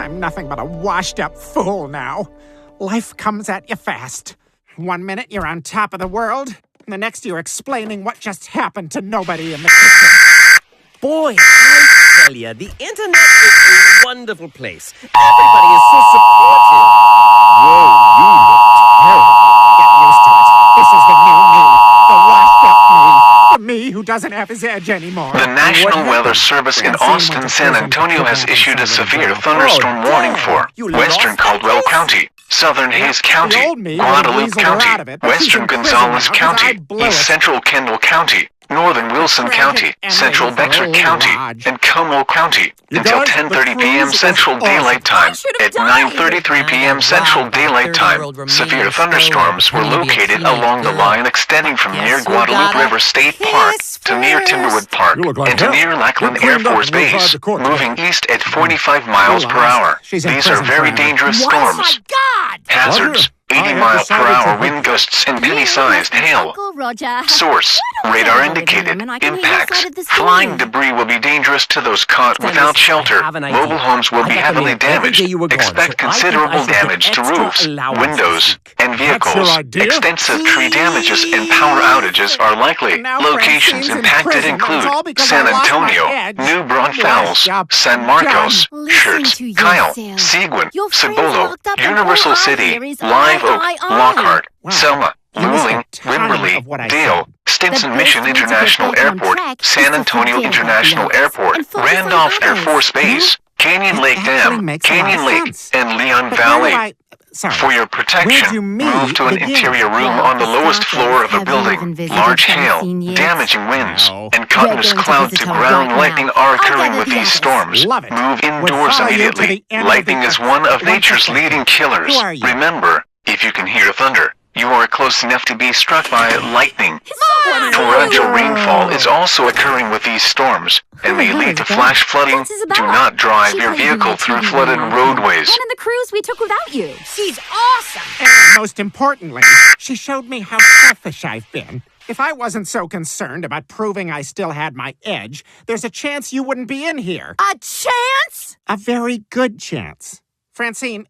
I'm nothing but a washed-up fool now. Life comes at you fast. 1 minute you're on top of the world, and the next you're explaining what just happened to nobody in the kitchen. Boy, I tell you, the internet is a wonderful place. Everybody is so supportive. Whoa, you look terrible. Get used to it. This is the new me. The washed-up me. The me who doesn't have his edge anymore. The National Weather Service in Austin, San Antonio has issued a severe thunderstorm warning for Western Caldwell County, Southern Hayes County, Guadalupe County, Western Gonzales County, East Central Kendall County, Northern Wilson County, Central Bexar County, and Como County until 10:30 p.m. Central Daylight Time. At 9:33 p.m. Central Daylight Time, severe thunderstorms were located along the line extending from near Guadalupe River State Park to near Timberwood Park and to near Lackland Air Force Base, moving east at 45 miles per hour. These are very dangerous storms. Hazards: 80-mile-per-hour wind gusts and penny-sized hail. Source: radar indicated impacts. Flying debris will be dangerous to those caught without shelter. Mobile homes will be heavily damaged. Expect considerable damage to roofs, windows, and vehicles. Extensive tree damages and power outages are likely. Locations impacted include San Antonio, New Braunfels, San Marcos, Schertz, Kyle, Seguin, Cibolo, Universal City, Live Oak, Lockhart, Selma, Luling, Wimberley, Dale, Stinson Mission International Airport, San Antonio International Airport, Randolph Air Force Base, Canyon Lake Dam, Canyon Lake, and Leon Valley. For your protection, move to an interior room on the lowest floor of a building. Large hail, damaging winds, and continuous cloud-to-ground lightning are occurring with these storms. Move indoors immediately. Lightning is one of nature's leading killers. Remember, if you can hear thunder, you are close enough to be struck by lightning. Torrential rainfall is also occurring with these storms and may lead to flash flooding. Do not drive your vehicle through flooded roadways. One of the cruise we took without you. She's awesome. And most importantly, she showed me how selfish I've been. If I wasn't so concerned about proving I still had my edge, there's a chance you wouldn't be in here. A chance? A very good chance. Francine,